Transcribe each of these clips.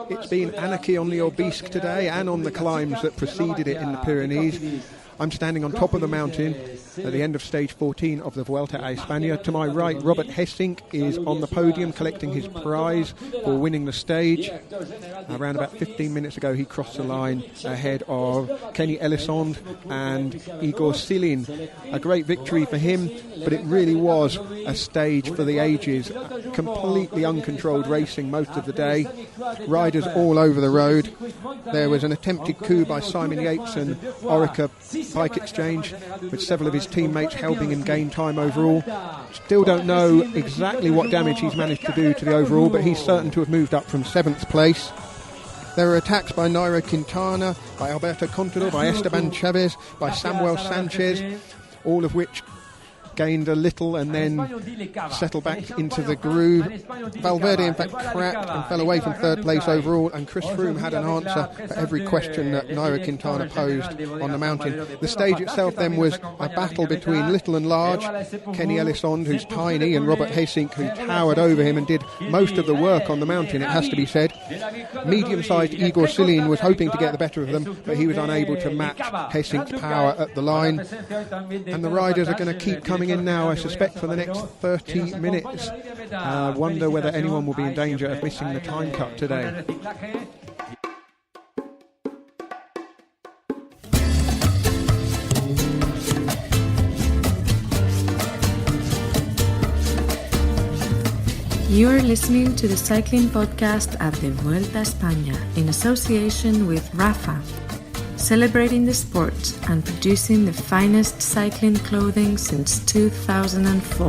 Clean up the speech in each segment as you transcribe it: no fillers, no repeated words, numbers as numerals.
It's been anarchy on the Aubisque today and on the climbs that preceded it in the Pyrenees. I'm standing on top of the mountain at the end of stage 14 of the Vuelta a España. To my right, Robert Gesink is on the podium collecting his prize for winning the stage. Around about 15 minutes ago, he crossed the line ahead of Elissonde and Igor Silin. A great victory for him, but it really was a stage for the ages. Completely uncontrolled racing most of the day. Riders all over the road. There was an attempted coup by Simon Yates and Orica-Bike Exchange, with several of his teammates helping him gain time overall. Still don't know exactly what damage he's managed to do to the overall, but he's certain to have moved up from 7th place. There were attacks by Nairo Quintana, by Alberto Contador, by Esteban Chaves, by Samuel Sanchez, all of which gained a little and then settled back into the groove. Valverde in fact cracked and fell away from 3rd place overall, and Chris Froome had an answer for every question that Nairo Quintana posed on the mountain. The stage itself then was a battle between little and large. Elissonde, who's tiny, and Robert Gesink, who towered over him and did most of the work on the mountain, it has to be said. Medium-sized Igor Silin was hoping to get the better of them, but he was unable to match Gesink's power at the line. And the riders are going to keep coming in now, I suspect, for the next 30 minutes. Wonder whether anyone will be in danger of missing the time cut today. You are listening to the cycling podcast at the Vuelta a España in association with Rafa, celebrating the sport and producing the finest cycling clothing since 2004.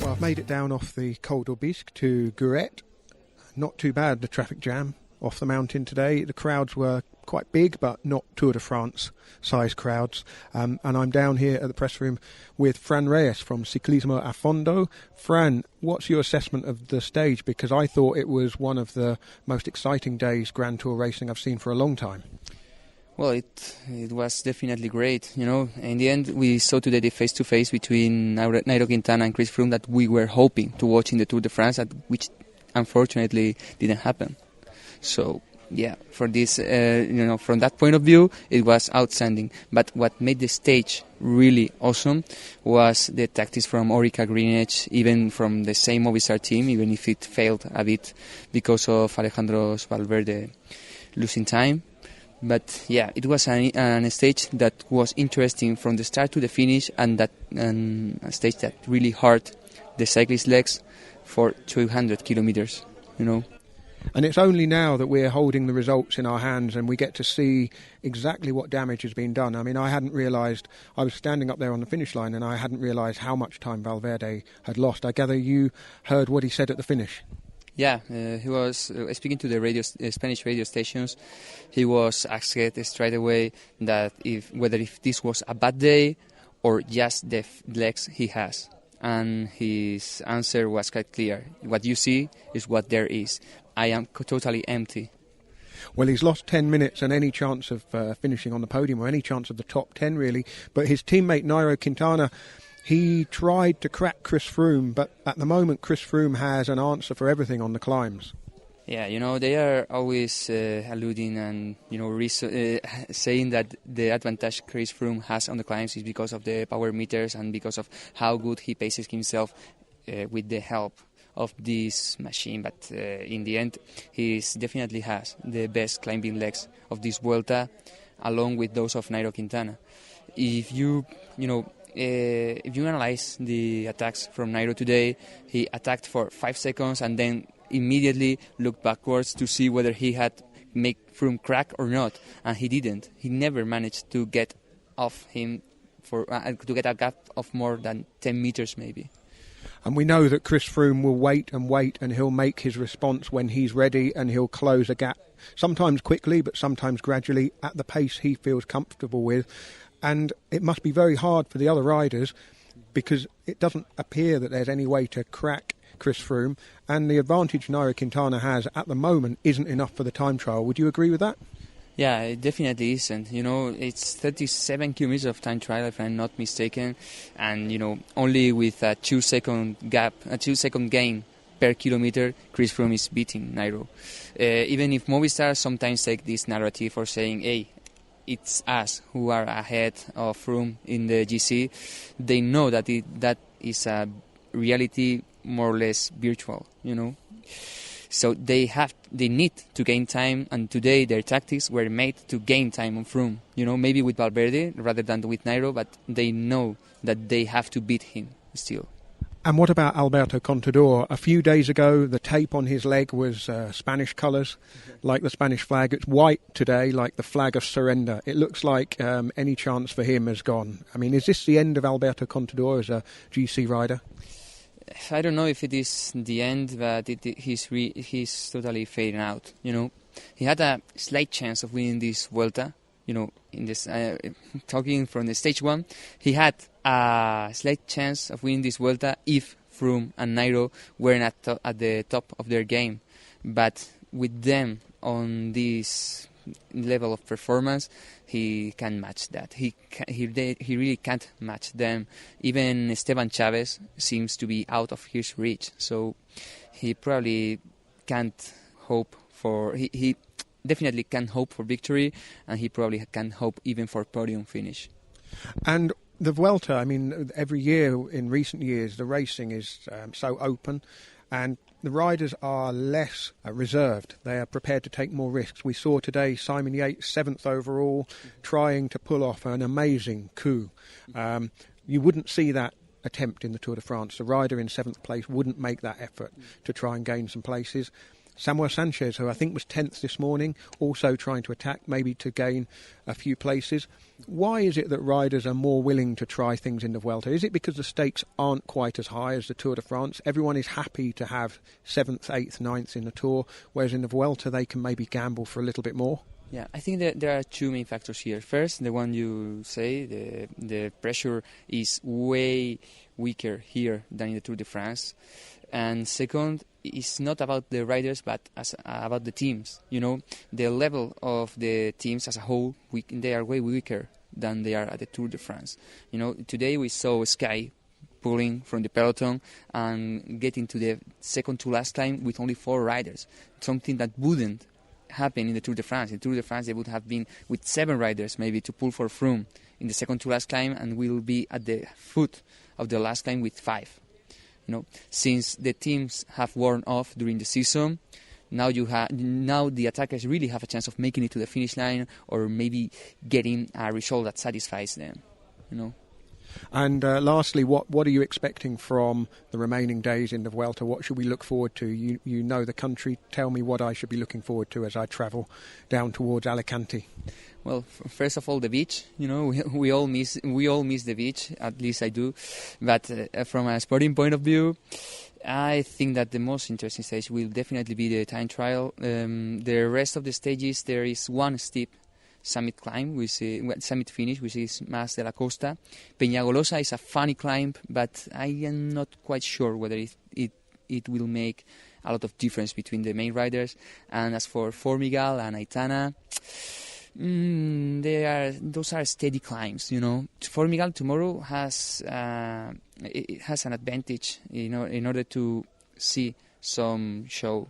Well, I've made it down off the Col d'Aubisque to Gourette. Not too bad, the traffic jam off the mountain today. The crowds were quite big, but not Tour de France size crowds. And I'm down here at the press room with Fran Reyes from Ciclismo a Fondo. Fran, what's your assessment of the stage? Because I thought it was one of the most exciting days Grand Tour racing I've seen for a long time. Well, it was definitely great. You know, in the end, we saw today the face-to-face between Nairo Quintana and Chris Froome that we were hoping to watch in the Tour de France, which unfortunately didn't happen. So, yeah, for this, from that point of view, it was outstanding. But what made the stage really awesome was the tactics from Orica-Greenedge, even from the same Movistar team, even if it failed a bit because of Alejandro Valverde losing time. But yeah, it was a stage that was interesting from the start to the finish, and a stage that really hurt the cyclist legs for 200 kilometers, you know. And it's only now that we're holding the results in our hands and we get to see exactly what damage has been done. I mean, I hadn't realised, I was standing up there on the finish line and I hadn't realised how much time Valverde had lost. I gather you heard what he said at the finish. Yeah, he was speaking to the Spanish radio stations. He was asked straight away that whether this was a bad day or just the legs he has. And his answer was quite clear. What you see is what there is. I am totally empty. Well, he's lost 10 minutes and any chance of finishing on the podium or any chance of the top 10, really. But his teammate, Nairo Quintana, he tried to crack Chris Froome, but at the moment, Chris Froome has an answer for everything on the climbs. Yeah, you know, they are always alluding and, saying that the advantage Chris Froome has on the climbs is because of the power meters and because of how good he paces himself with the help of this machine, but in the end he definitely has the best climbing legs of this Vuelta, along with those of Nairo Quintana. If you analyze the attacks from Nairo today, he attacked for 5 seconds and then immediately looked backwards to see whether he had made Froome crack or not, and he didn't. He never managed to get off him to get a gap of more than 10 meters maybe. And we know that Chris Froome will wait and he'll make his response when he's ready, and he'll close a gap, sometimes quickly but sometimes gradually, at the pace he feels comfortable with. And it must be very hard for the other riders because it doesn't appear that there's any way to crack Chris Froome, and the advantage Nairo Quintana has at the moment isn't enough for the time trial. Would you agree with that? Yeah, it definitely isn't. It's 37 kilometers of time trial, if I'm not mistaken, and only with a 2-second gap, a 2-second gain per kilometer, Chris Froome is beating Nairo. Even if Movistar sometimes take this narrative for saying, hey, it's us who are ahead of Froome in the GC, they know that that is a reality more or less virtual, So they need to gain time, and today their tactics were made to gain time on Froome. Maybe with Valverde rather than with Nairo, but they know that they have to beat him still. And what about Alberto Contador? A few days ago, the tape on his leg was Spanish colours, like the Spanish flag. It's white today, like the flag of surrender. It looks like any chance for him has gone. I mean, is this the end of Alberto Contador as a GC rider? I don't know if it is the end, but he's totally fading out. He had a slight chance of winning this Vuelta. In this talking from the stage 1, he had a slight chance of winning this Vuelta if Froome and Nairo weren't at the top of their game. But with them on this level of performance, he can't match that. He really can't match them. Even Esteban Chaves seems to be out of his reach. So he probably can't hope for... He definitely can hope for victory, and he probably can hope even for podium finish. And the Vuelta, I mean, every year in recent years, the racing is so open, and the riders are less reserved. They are prepared to take more risks. We saw today Simon Yates, 7th overall, trying to pull off an amazing coup. You wouldn't see that attempt in the Tour de France. The rider in 7th place wouldn't make that effort to try and gain some places. Samuel Sanchez, who I think was 10th this morning, also trying to attack, maybe to gain a few places. Why is it that riders are more willing to try things in the Vuelta? Is it because the stakes aren't quite as high as the Tour de France? Everyone is happy to have 7th, 8th, 9th in the Tour, whereas in the Vuelta they can maybe gamble for a little bit more? Yeah, I think that there are two main factors here. First, the one you say, the pressure is way weaker here than in the Tour de France. And second, it's not about the riders, but about the teams. The level of the teams as a whole, they are way weaker than they are at the Tour de France. Today we saw Sky pulling from the peloton and getting to the second to last climb with only 4 riders, something that wouldn't happen in the Tour de France. In the Tour de France, they would have been with 7 riders maybe to pull for Froome in the second to last climb, and will be at the foot of the last climb with 5. Since the teams have worn off during the season, now the attackers really have a chance of making it to the finish line, or maybe getting a result that satisfies them. And lastly, what are you expecting from the remaining days in the Vuelta? What should we look forward to? You know the country. Tell me what I should be looking forward to as I travel down towards Alicante. Well, first of all, the beach. We all miss the beach. At least I do. But from a sporting point of view, I think that the most interesting stage will definitely be the time trial. The rest of the stages, there is one steep summit climb, summit finish, which is Mas de la Costa. Peñagolosa is a funny climb, but I am not quite sure whether it will make a lot of difference between the main riders. And as for Formigal and Aitana, those are steady climbs. Formigal tomorrow has an advantage, in order to see some show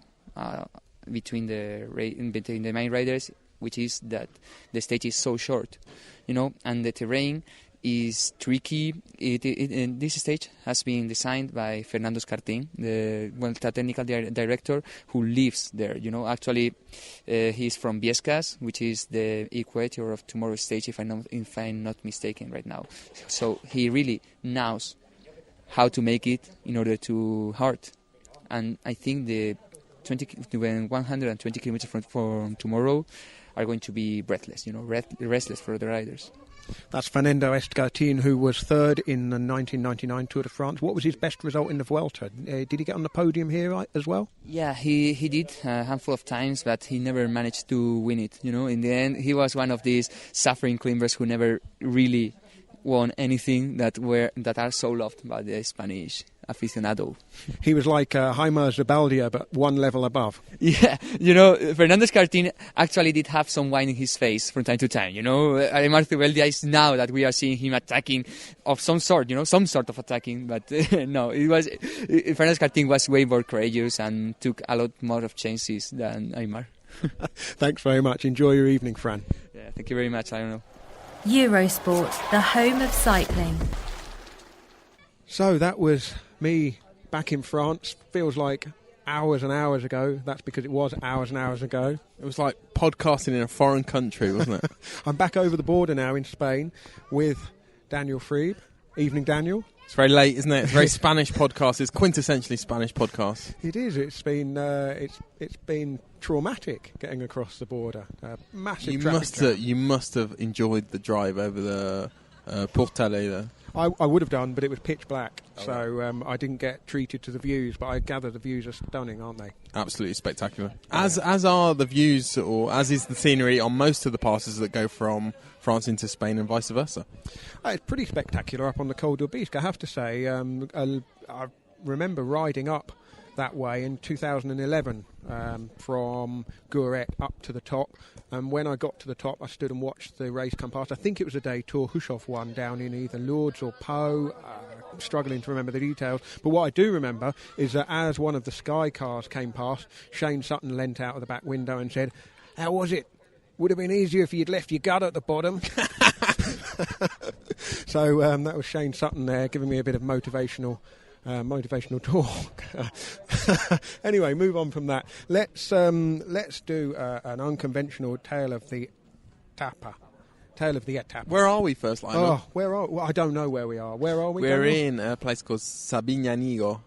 between the main riders, which is that the stage is so short, and the terrain is tricky. This stage has been designed by Fernando Escartín, the Vuelta technical director, who lives there. Actually, he's from Viescas, which is the equator of tomorrow's stage, if I'm not mistaken right now. So he really knows how to make it in order to hurt. And I think the 120 kilometers from tomorrow are going to be breathless, restless for the riders. That's Fernando Escartín, who was 3rd in the 1999 Tour de France. What was his best result in the Vuelta? Did he get on the podium here as well? Yeah, he did a handful of times, but he never managed to win it. In the end, he was one of these suffering climbers who never really won anything that are so loved by the Spanish aficionado. He was like Jaime Zabaldia, but one level above. Yeah, Fernando Escartín actually did have some wine in his face from time to time. Además, Zubeldia is now that we are seeing him attacking of some sort, some sort of attacking. But no, Fernando Escartín was way more courageous and took a lot more of chances than Aymar. Thanks very much. Enjoy your evening, Fran. Yeah, thank you very much. I don't know. Eurosport, the home of cycling. So that was me back in France. Feels like hours and hours ago. That's because it was hours and hours ago. It was like podcasting in a foreign country, wasn't it? I'm back over the border now in Spain with Daniel Friebe. Evening, Daniel. It's very late, isn't it? It's a very Spanish podcast. It's quintessentially Spanish podcast. It is. It's been traumatic getting across the border. Massive traffic jam. You must have enjoyed the drive over the Portalet there. I would have done, but it was pitch black, so I didn't get treated to the views. But I gather the views are stunning, aren't they? Absolutely spectacular. As are the views, or as is the scenery on most of the passes that go from France into Spain and vice versa. It's pretty spectacular up on the Col d'Aubisque, I have to say. I remember riding up that way in 2011 from Gourette up to the top. And when I got to the top, I stood and watched the race come past. I think it was a day Tour Hushoff won down in either Lourdes or Pau. I'm struggling to remember the details. But what I do remember is that as one of the Sky cars came past, Shane Sutton leant out of the back window and said, "How was it? Would have been easier if you'd left your gut at the bottom." So that was Shane Sutton there giving me a bit of motivational talk. Anyway, move on from that. Let's do an unconventional tale of the etapa. Where are we first, Lionel? I don't know where we are. Where are we? We're in a place called Sabiñánigo,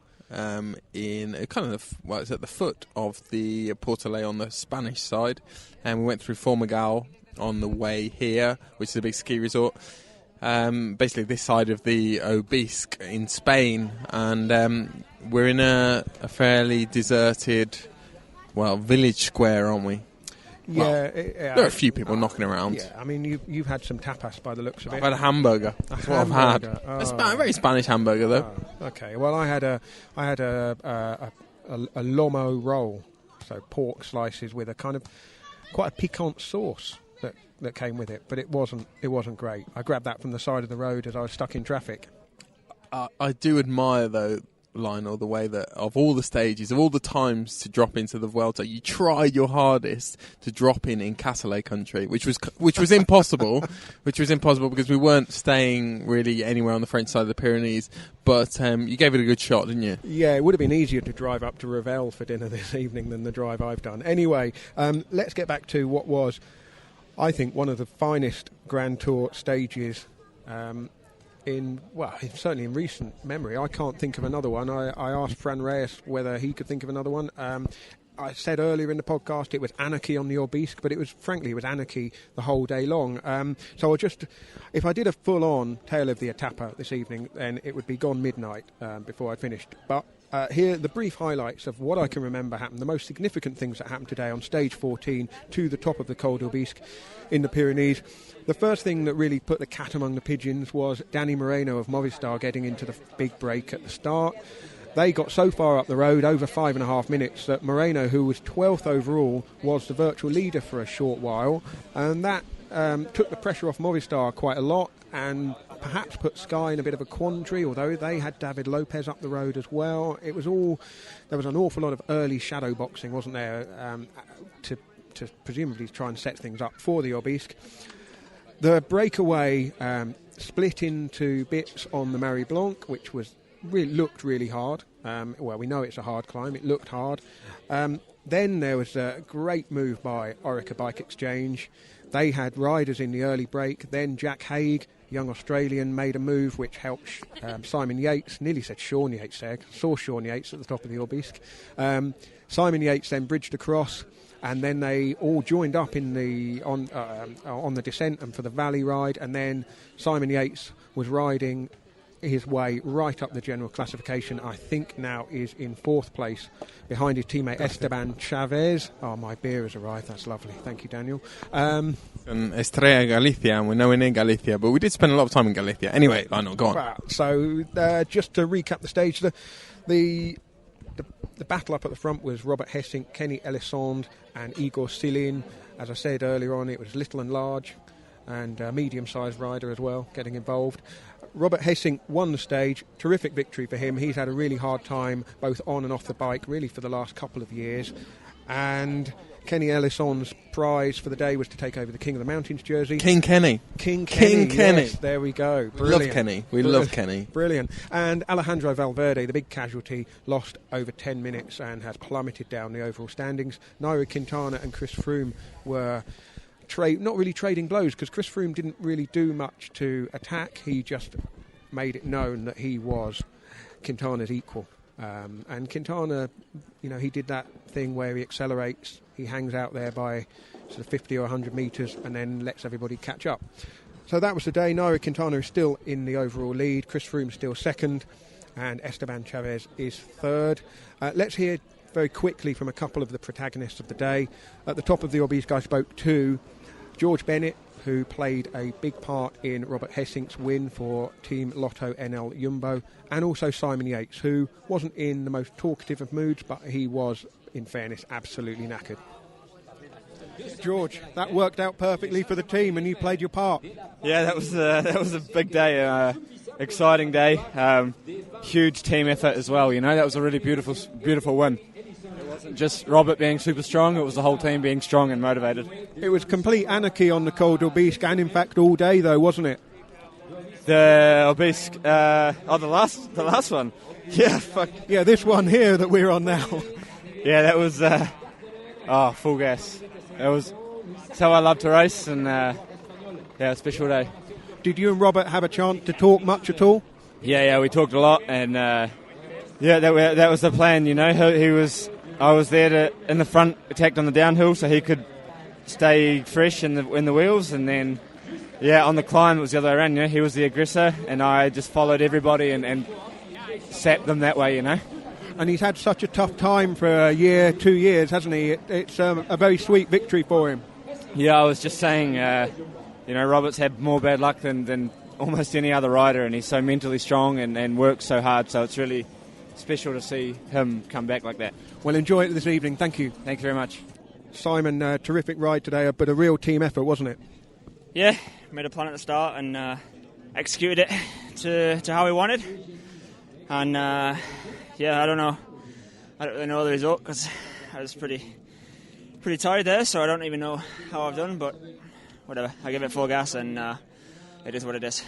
in kind of it's at the foot of the Portalet on the Spanish side, and we went through Formigal on the way here, which is a big ski resort. Basically this side of the Aubisque in Spain, and we're in a fairly deserted, village square, aren't we? Yeah, there are a few people knocking around. Yeah, I mean you've had some tapas by the looks of it. I've had a hamburger. That's what I've had. A very Spanish hamburger, though. Okay, well I had a lomo roll, so pork slices with a kind of quite a piquant sauce that came with it, but it wasn't great. I grabbed that from the side of the road as I was stuck in traffic. I do admire, though, Lionel, the way that of all the stages, of all the times to drop into the Vuelta, you tried your hardest to drop in Catalan country, which was impossible, because we weren't staying really anywhere on the French side of the Pyrenees. But you gave it a good shot, didn't you? Yeah, it would have been easier to drive up to Revel for dinner this evening than the drive I've done. Anyway, let's get back to what was, I think, one of the finest Grand Tour stages certainly in recent memory. I can't think of another one. I asked Fran Reyes whether he could think of another one. I said earlier in the podcast it was anarchy on the Aubisque, but it was anarchy the whole day long. So if I did a full-on tale of the etapa this evening, then it would be gone midnight before I finished. But here are the brief highlights of what I can remember happened, the most significant things that happened today on stage 14 to the top of the Col d'Aubisque in the Pyrenees. The first thing that really put the cat among the pigeons was Danny Moreno of Movistar getting into the big break at the start. They got so far up the road, over 5.5 minutes, that Moreno, who was 12th overall, was the virtual leader for a short while, and that took the pressure off Movistar quite a lot and perhaps put Sky in a bit of a quandary, although they had David Lopez up the road as well. There was an awful lot of early shadow boxing, wasn't there, to presumably try and set things up for the Aubisque. The breakaway split into bits on the Marie Blanc, which looked really hard. We know it's a hard climb. It looked hard. Then there was a great move by Orica-Bike Exchange. They had riders in the early break. Then Jack Haig, young Australian, made a move which helped Simon Yates. Nearly said Sean Yates there. Saw Sean Yates at the top of the Aubisque. Simon Yates then bridged across, and then they all joined up on the descent and for the valley ride. And then Simon Yates was riding his way right up the general classification. I think now is in 4th place behind his teammate Esteban Chaves. Oh, my beer has arrived. That's lovely. Thank you, Daniel. Estrella Galicia, and we're nowhere near Galicia, but we did spend a lot of time in Galicia. Anyway, Lionel, go on. So just to recap the stage, the battle up at the front was Robert Gesink, Kenny Elissonde and Igor Silin. As I said earlier on, it was little and large and a medium-sized rider as well getting involved. Robert Gesink won the stage. Terrific victory for him. He's had a really hard time both on and off the bike really for the last couple of years. And Kenny Elissonde's prize for the day was to take over the King of the Mountains jersey. King Kenny. Yes, there we go. Brilliant. We love Kenny. Brilliant. And Alejandro Valverde, the big casualty, lost over 10 minutes and has plummeted down the overall standings. Nairo Quintana and Chris Froome were not really trading blows, because Chris Froome didn't really do much to attack. He just made it known that he was Quintana's equal. And Quintana, he did that thing where he accelerates, he hangs out there by sort of 50 or 100 metres and then lets everybody catch up. So that was the day. Nairo Quintana is still in the overall lead, Chris Froome still second, and Esteban Chaves is third. Let's hear very quickly from a couple of the protagonists of the day. At the top of the Aubisque, I spoke to George Bennett, who played a big part in Robert Gesink's win for Team Lotto NL Jumbo, and also Simon Yates, who wasn't in the most talkative of moods, but he was, in fairness, absolutely knackered. George, that worked out perfectly for the team, and you played your part. Yeah, that was a big day, exciting day, huge team effort as well. That was a really beautiful win. It wasn't just Robert being super strong, it was the whole team being strong and motivated. It was complete anarchy on the Col d'Aubisque, and in fact all day though, wasn't it? The Aubisque, the last one. Yeah, fuck. Yeah, this one here that we're on now. Yeah, that was full gas. That's how I love to race, and a special day. Did you and Robert have a chance to talk much at all? Yeah, we talked a lot, and that was the plan. I was there in the front, attacked on the downhill, so he could stay fresh in the wheels, and then on the climb it was the other way around. He was the aggressor, and I just followed everybody and sapped them that way. And he's had such a tough time for a year, 2 years, hasn't he? It's a very sweet victory for him. Yeah, I was just saying, Robert's had more bad luck than almost any other rider, and he's so mentally strong and works so hard, so it's really special to see him come back like that. Well, enjoy it this evening. Thank you. Thank you very much. Simon, terrific ride today, but a real team effort, wasn't it? Yeah, made a plan at the start and executed it to how we wanted. And I don't know. I don't really know the result because I was pretty tired there, so I don't even know how I've done, but whatever. I give it full gas and it is what it is.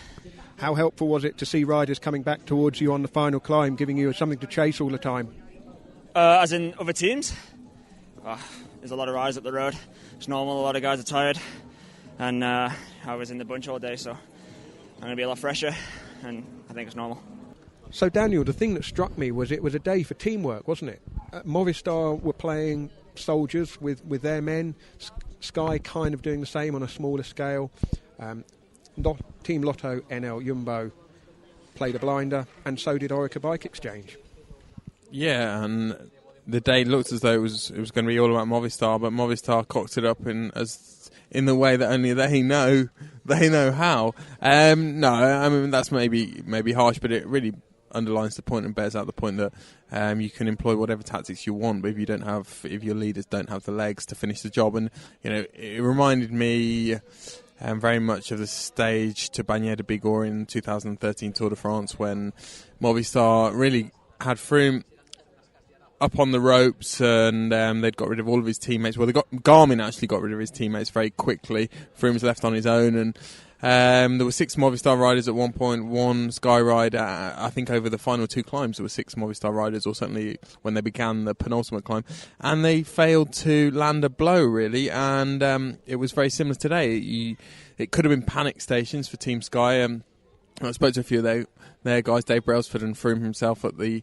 How helpful was it to see riders coming back towards you on the final climb, giving you something to chase all the time? As in other teams? There's a lot of riders up the road. It's normal, a lot of guys are tired. And I was in the bunch all day, so I'm going to be a lot fresher, and I think it's normal. So, Daniel, the thing that struck me was it was a day for teamwork, wasn't it? Movistar were playing soldiers with their men. Sky kind of doing the same on a smaller scale. Team Lotto NL Jumbo played a blinder, and so did Orica-Bike Exchange. Yeah, and the day looked as though it was going to be all about Movistar, but Movistar cocked it up in the way that only they know how. No, I mean that's maybe harsh, but it really underlines the point and bears out the point that you can employ whatever tactics you want, but if your leaders don't have the legs to finish the job, and it reminded me very much of the stage to Bagné de Bigorre in 2013 Tour de France when Movistar really had Froome up on the ropes, and they'd got rid of all of his teammates. Well, Garmin actually got rid of his teammates very quickly. Froome was left on his own, and there were 6 Movistar riders at one point, 1 Sky ride. I think over the final 2 climbs there were 6 Movistar riders, or certainly when they began the penultimate climb, and they failed to land a blow really. And it was very similar today. It could have been panic stations for Team Sky. I spoke to a few of their guys, Dave Brailsford and Froome himself, at the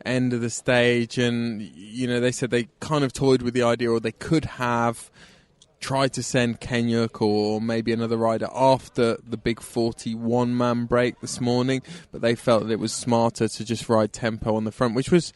end of the stage, and they said they kind of toyed with the idea, or they could have tried to send Kenyuk or maybe another rider after the big 41-man break this morning, but they felt that it was smarter to just ride tempo on the front, which was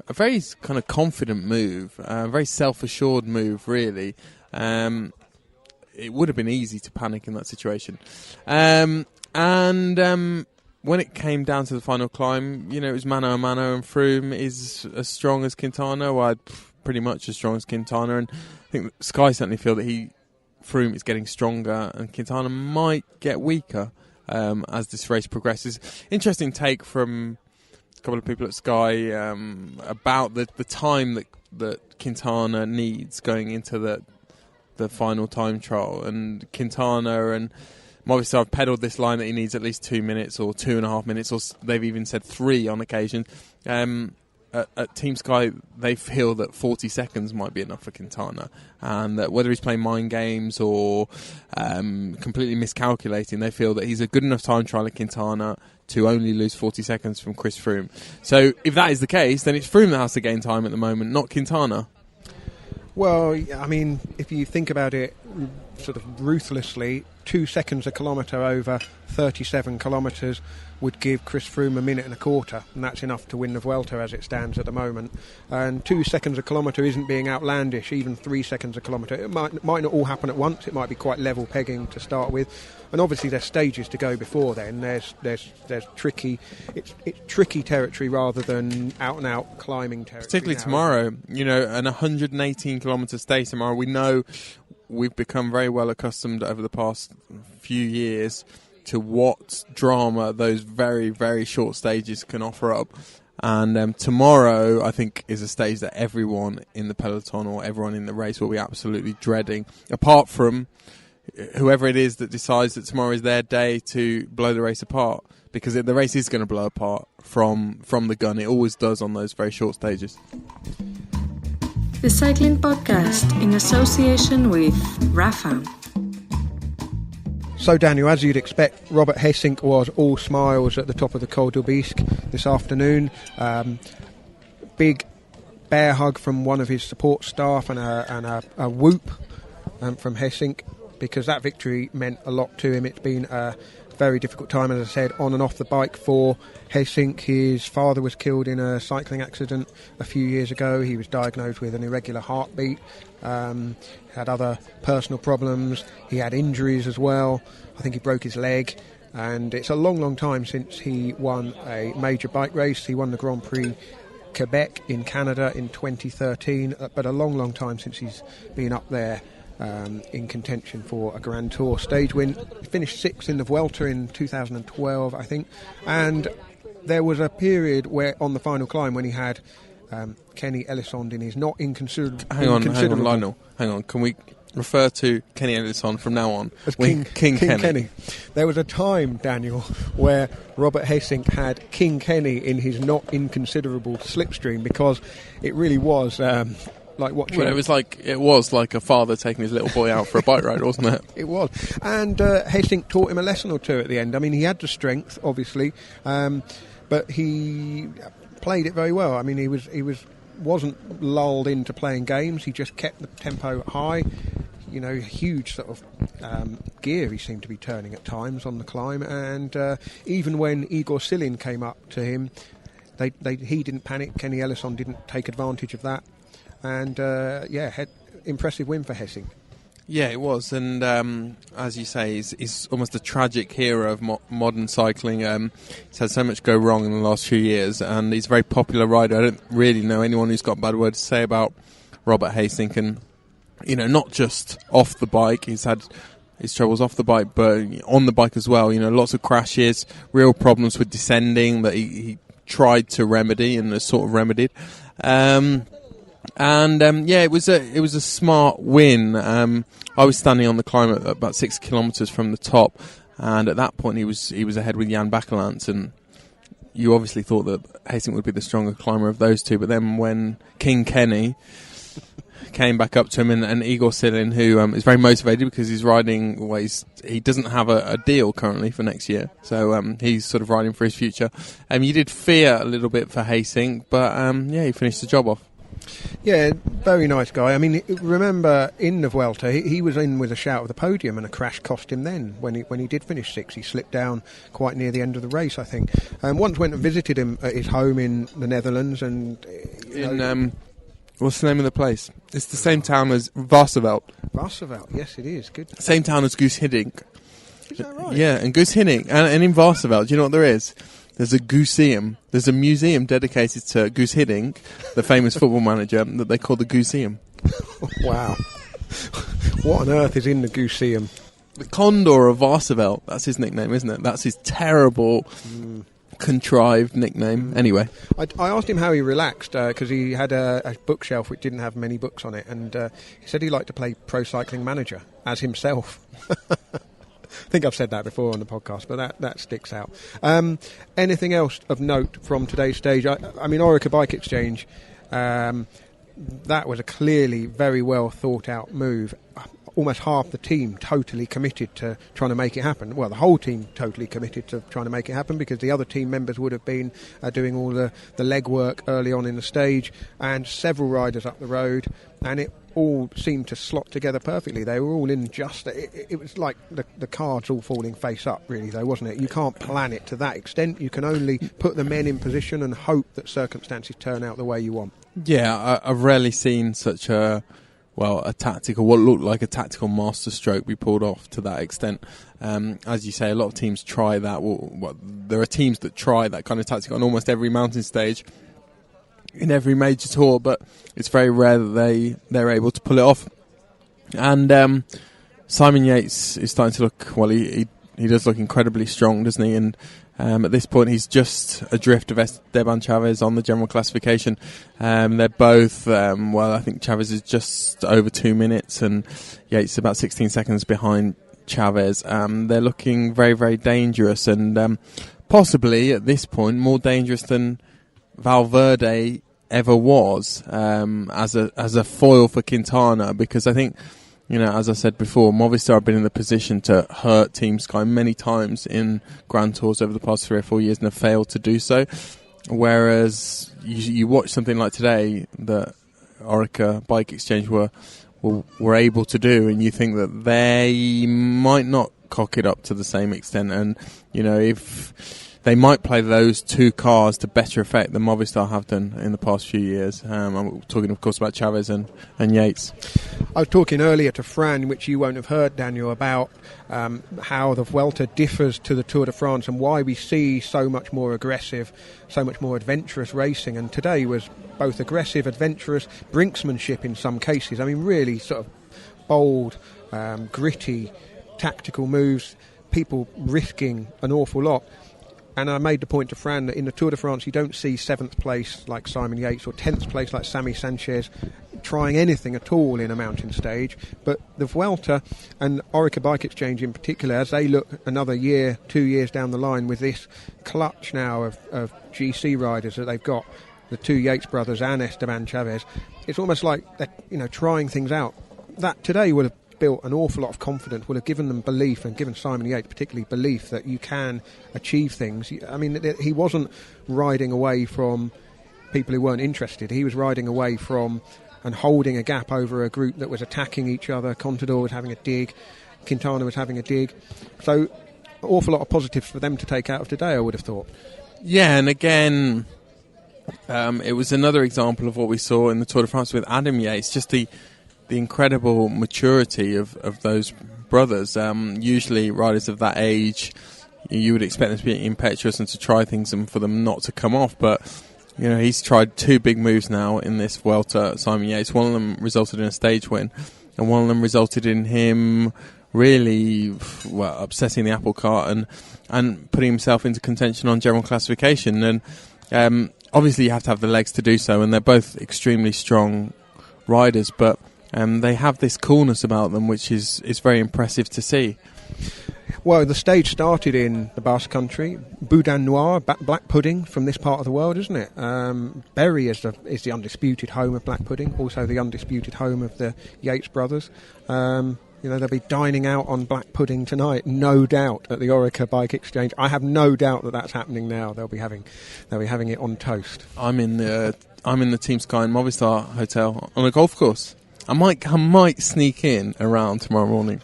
a very kind of confident move, a very self-assured move, really. It would have been easy to panic in that situation. And when it came down to the final climb, it was mano a mano, and Froome is as strong as Quintana, well, pretty much as strong as Quintana, and I think Sky certainly feel that Froome is getting stronger and Quintana might get weaker as this race progresses. Interesting take from a couple of people at Sky about the time that Quintana needs going into the final time trial, and Quintana and Movistar have pedalled this line that he needs at least 2 minutes or 2.5 minutes, or they've even said 3 on occasion. At Team Sky, they feel that 40 seconds might be enough for Quintana, and that whether he's playing mind games or completely miscalculating, they feel that he's a good enough time trialer, Quintana, to only lose 40 seconds from Chris Froome. So if that is the case, then it's Froome that has to gain time at the moment, not Quintana. Well, I mean, if you think about it sort of ruthlessly, 2 seconds a kilometre over 37 kilometres would give Chris Froome 1.25 minutes, and that's enough to win the Vuelta as it stands at the moment. And 2 seconds a kilometre isn't being outlandish, even 3 seconds a kilometre. It might not all happen at once, it might be quite level pegging to start with. And obviously there's stages to go before then. There's tricky, it's tricky territory rather than out and out climbing territory. Particularly tomorrow, an 118 kilometre stage tomorrow. We know we've become very well accustomed over the past few years to what drama those very, very short stages can offer up. And tomorrow, I think, is a stage that everyone in the peloton or everyone in the race will be absolutely dreading, apart from whoever it is that decides that tomorrow is their day to blow the race apart, because the race is going to blow apart from the gun. It always does on those very short stages. The Cycling Podcast in association with Rafa. So Daniel, as you'd expect, Robert Gesink was all smiles at the top of the Col d'Aubisque this afternoon. Big bear hug from one of his support staff and a whoop from Gesink, because that victory meant a lot to him. It's been a very difficult time, as I said, on and off the bike for Gesink. His father was killed in a cycling accident a few years ago. He was diagnosed with an irregular heartbeat, had other personal problems. He had injuries as well. I think he broke his leg, and it's a long, long time since he won a major bike race. He won the Grand Prix Quebec in Canada in 2013, but a long, long time since he's been up there in contention for a Grand Tour stage win. He finished 6th in the Vuelta in 2012, I think, and there was a period where on the final climb when he had Kenny Elissonde in his not inconsiderable... Hang on, Lionel. Hang on. Can we refer to Kenny Elissonde from now on as King Kenny? There was a time, Daniel, where Robert Gesink had King Kenny in his not inconsiderable slipstream, because it really was... like watching. Well, it was like a father taking his little boy out for a bike ride, wasn't it? It was, and Gesink taught him a lesson or two at the end. I mean, he had the strength, obviously, but he played it very well. I mean, he wasn't lulled into playing games. He just kept the tempo high. Huge sort of gear he seemed to be turning at times on the climb, and even when Igor Silin came up to him, he didn't panic. Kenny Elissonde didn't take advantage of that. And had impressive win for Gesink. Yeah, it was, and as you say, he's almost a tragic hero of modern cycling. He's had so much go wrong in the last few years, and he's a very popular rider. I don't really know anyone who's got a bad word to say about Robert Gesink, and not just off the bike. He's had his troubles off the bike, but on the bike as well. Lots of crashes, real problems with descending that he tried to remedy and has sort of remedied. It was a smart win. I was standing on the climb at about 6 kilometres from the top, and at that point he was ahead with Jan Bakelants, and you obviously thought that Gesink would be the stronger climber of those two. But then when King Kenny came back up to him, and Igor Silin, who is very motivated because he's riding. Well, he doesn't have a deal currently for next year, so he's sort of riding for his future. You did fear a little bit for Gesink, but he finished the job off. Yeah, very nice guy. I mean, remember in the Vuelta, he was in with a shout of the podium, and a crash cost him then. When he did finish sixth, he slipped down quite near the end of the race, I think. Once went and visited him at his home in the Netherlands, and what's the name of the place? It's the same town as Varseveld. Varseveld, yes, it is. Good. Same town as Goose Hiddink. Is that right? Yeah, and Goose Hiddink, and in Varseveld, do you know what there is? There's a Gooseum. There's a museum dedicated to Goose Hiddink, the famous football manager, that they call the Gooseum. Wow. What on earth is in the Gooseum? The Condor of Varseveld. That's his nickname, isn't it? That's his terrible, contrived nickname. Anyway. I asked him how he relaxed, because he had a bookshelf which didn't have many books on it, and he said he liked to play Pro Cycling Manager as himself. I think I've said that before on the podcast, but that sticks out. Anything else of note from today's stage? I mean, Orica-Bike Exchange, that was a clearly very well thought out move. Almost half the team totally committed to trying to make it happen. Well, the whole team totally committed to trying to make it happen, because the other team members would have been doing all the legwork early on in the stage, and several riders up the road, and it all seemed to slot together perfectly. They were all in just... It was like the cards all falling face up, really, though, wasn't it? You can't plan it to that extent. You can only put the men in position and hope that circumstances turn out the way you want. Yeah, I've rarely seen such a tactical, what looked like a tactical masterstroke be pulled off to that extent. As you say, a lot of teams try that. There are teams that try that kind of tactic on almost every mountain stage in every major tour, but it's very rare that they're able to pull it off. And Simon Yates is starting to look, well, he does look incredibly strong, doesn't he? And at this point, he's just adrift of Esteban Chaves on the general classification. They're both, I think Chaves is just over 2 minutes and Yates is about 16 seconds behind Chaves. They're looking very, very dangerous, and possibly at this point more dangerous than Valverde ever was as a foil for Quintana, because I think, as I said before, Movistar have been in the position to hurt Team Sky many times in Grand Tours over the past 3 or 4 years and have failed to do so. Whereas you watch something like today that Orica-Bike Exchange were able to do, and you think that they might not cock it up to the same extent. And, if they might play those two cars to better effect than Movistar have done in the past few years. I'm talking, of course, about Chaves and Yates. I was talking earlier to Fran, which you won't have heard, Daniel, about how the Vuelta differs to the Tour de France and why we see so much more aggressive, so much more adventurous racing. And today was both aggressive, adventurous, brinksmanship in some cases. I mean, really sort of bold, gritty, tactical moves, people risking an awful lot. And I made the point to Fran that in the Tour de France you don't see 7th place like Simon Yates or 10th place like Sammy Sanchez trying anything at all in a mountain stage. But the Vuelta and Orica-Bike Exchange in particular, as they look another year, 2 years down the line with this clutch now of GC riders that they've got, the two Yates brothers and Esteban Chaves, it's almost like they're trying things out. That today would have built an awful lot of confidence, will have given them belief, and given Simon Yates particularly belief that you can achieve things. I mean, he wasn't riding away from people who weren't interested. He was riding away from and holding a gap over a group that was attacking each other. Contador was having a dig, Quintana was having a dig. So an awful lot of positives for them to take out of today, I would have thought. Yeah, and again, it was another example of what we saw in the Tour de France with Adam Yates, just the incredible maturity of those brothers. Usually riders of that age, you would expect them to be impetuous and to try things and for them not to come off, but he's tried 2 big moves now in this Vuelta, Simon Yates. One of them resulted in a stage win, and one of them resulted in him really upsetting the apple cart and putting himself into contention on general classification. And obviously you have to have the legs to do so, and they're both extremely strong riders, but they have this coolness about them, which is very impressive to see. Well, the stage started in the Basque Country. Boudin Noir, black pudding from this part of the world, isn't it? Berry is the undisputed home of black pudding, also the undisputed home of the Yates brothers. You know, they'll be dining out on black pudding tonight, no doubt, at the Orica-Bike Exchange. I have no doubt that that's happening now. They'll be having it on toast. I'm in the Team Sky and Movistar hotel on a golf course. I might sneak in around tomorrow morning.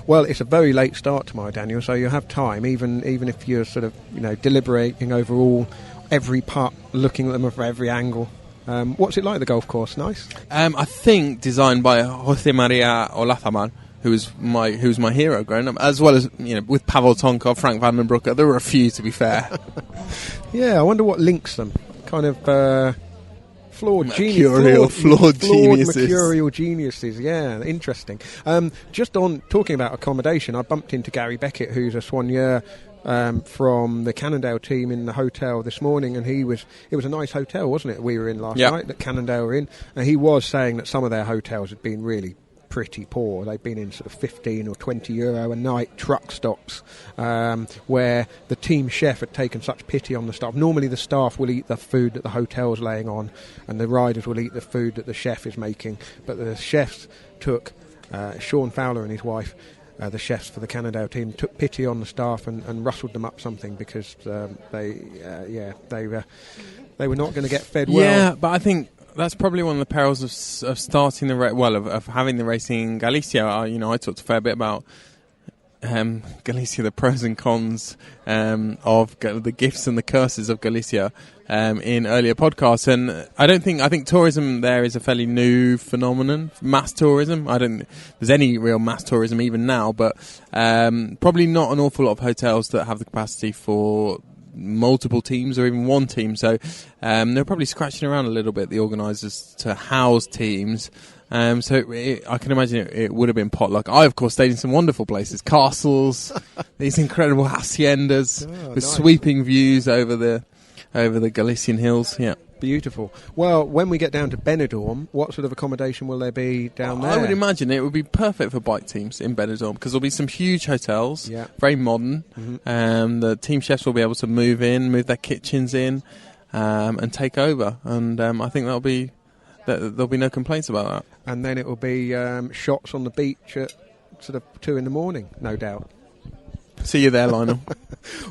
Well, it's a very late start tomorrow, Daniel, so you'll have time, even if you're sort of, you know, deliberating over every putt, looking at them from every angle. What's it like, the golf course? Nice? I think designed by Jose Maria Olazábal, who was my hero growing up, as well as, you know, with Pavel Tonkov, Frank van den Broeke. There were a few, to be fair. Yeah, I wonder what links them. Kind of flawed geniuses. Mercurial geniuses, yeah, interesting. Just on talking about accommodation, I bumped into Gary Beckett, who's a soigneur from the Cannondale team, in the hotel this morning, and it was a nice hotel, wasn't it, we were in last night, that Cannondale were in, and he was saying that some of their hotels had been really pretty poor. They've been in sort of 15 or 20 euro a night truck stops, where the team chef had taken such pity on the staff. Normally the staff will eat the food that the hotel's laying on, and the riders will eat the food that the chef is making, but the chefs took, Sean Fowler and his wife, the chefs for the Cannondale team, took pity on the staff and rustled them up something, because they were not going to get fed well. Yeah, but I think that's probably one of the perils of starting the of having the racing in Galicia. I talked a fair bit about Galicia, the pros and cons of the gifts and the curses of Galicia in earlier podcasts, and I think tourism there is a fairly new phenomenon. Mass tourism. I don't think there's any real mass tourism even now, but probably not an awful lot of hotels that have the capacity for multiple teams or even one team, so they're probably scratching around a little bit, the organisers, to house teams. So I can imagine it would have been potluck. I, of course, stayed in some wonderful places, castles, these incredible haciendas with nice sweeping views over the Galician hills. Yeah, beautiful. Well, when we get down to Benidorm, what sort of accommodation will there be down there? I would imagine it would be perfect for bike teams in Benidorm, because there'll be some huge hotels, very modern. Mm-hmm. The team chefs will be able to move their kitchens in, and take over. And I think there'll be no complaints about that. And then it will be shots on the beach at sort of 2 a.m, no doubt. See you there, Lionel.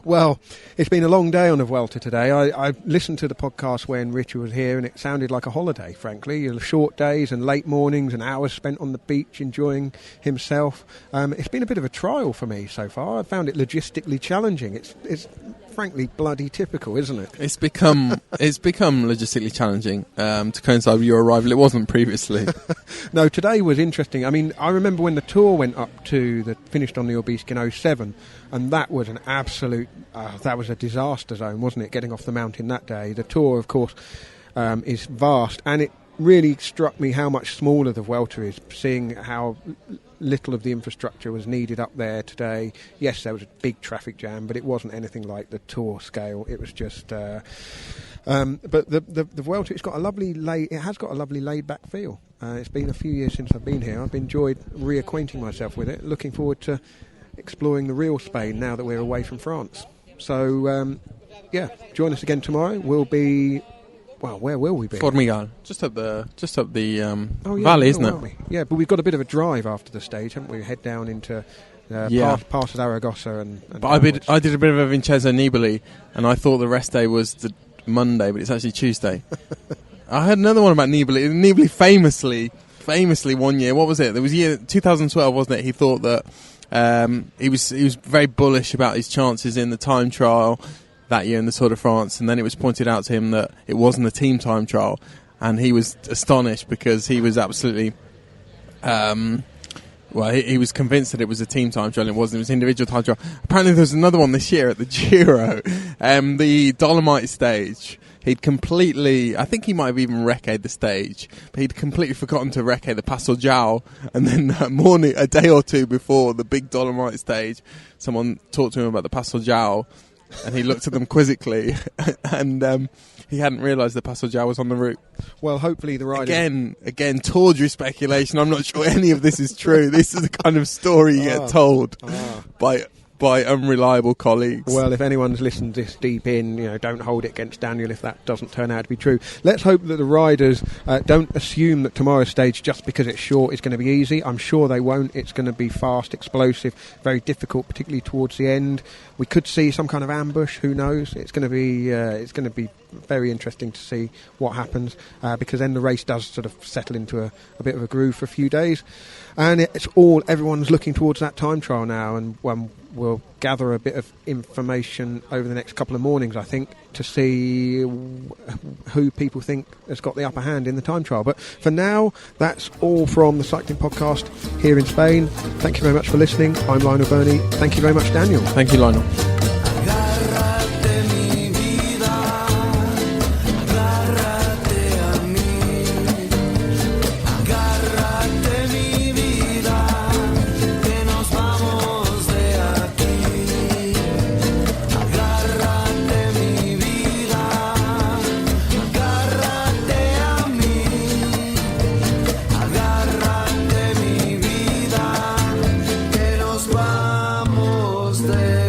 Well, it's been a long day on the Vuelta today. I listened to the podcast when Richard was here, and it sounded like a holiday, frankly. Short days and late mornings and hours spent on the beach enjoying himself. It's been a bit of a trial for me so far. I found it logistically challenging. It's frankly bloody typical, isn't it? It's become logistically challenging to coincide with your arrival. It wasn't previously. No, today was interesting. I mean, I remember when the Tour went up to finished on the Aubisque in 2007, and that was an absolute that was a disaster zone, wasn't it, getting off the mountain that day. The Tour, of course, is vast, and it really struck me how much smaller the Vuelta is, seeing how little of the infrastructure was needed up there today. Yes, there was a big traffic jam, but it wasn't anything like the Tour scale. It was just but the Vuelta, it has got a lovely laid back feel. It's been a few years since I've been here. I've enjoyed reacquainting myself with it, looking forward to exploring the real Spain now that we're away from France. So join us again tomorrow. We'll be, well, where will we be? Formigal, just up the valley, isn't it? Yeah, but we've got a bit of a drive after the stage, haven't we? Head down into past Zaragoza and but I did a bit of a Vincenzo Nibali, and I thought the rest day was the Monday, but it's actually Tuesday. I heard another one about Nibali. Nibali famously one year, what was it? There was year 2012, wasn't it? He thought that he was very bullish about his chances in the time trial that year in the Tour de France, and then it was pointed out to him that it wasn't a team time trial, and he was astonished because he was absolutely he was convinced that it was a team time trial, and it wasn't. It was an individual time trial. Apparently there was another one this year at the Giro, the Dolomite stage. He'd completely, I think he might have even recce'd the stage, but he'd completely forgotten to recce the Passo Giao, and then that morning, a day or two before the big Dolomite stage, someone talked to him about the Passo Giao, and he looked at them quizzically, and he hadn't realised the Passo Giao was on the route. Well, hopefully the rider... Again, tawdry speculation. I'm not sure any of this is true. This is the kind of story you get told by by unreliable colleagues. Well, if anyone's listened this deep in, don't hold it against Daniel if that doesn't turn out to be true. Let's hope that the riders don't assume that tomorrow's stage, just because it's short, is going to be easy. I'm sure they won't. It's going to be fast, explosive, very difficult, particularly towards the end. We could see some kind of ambush. Who knows? It's going to be very interesting to see what happens, because then the race does sort of settle into a bit of a groove for a few days, and everyone's looking towards that time trial now, and we'll gather a bit of information over the next couple of mornings, I think, to see who people think has got the upper hand in the time trial. But for now, that's all from the Cycling Podcast here in Spain. Thank you very much for listening. I'm Lionel Birnie. Thank you very much, Daniel. Thank you, Lionel. Vamos de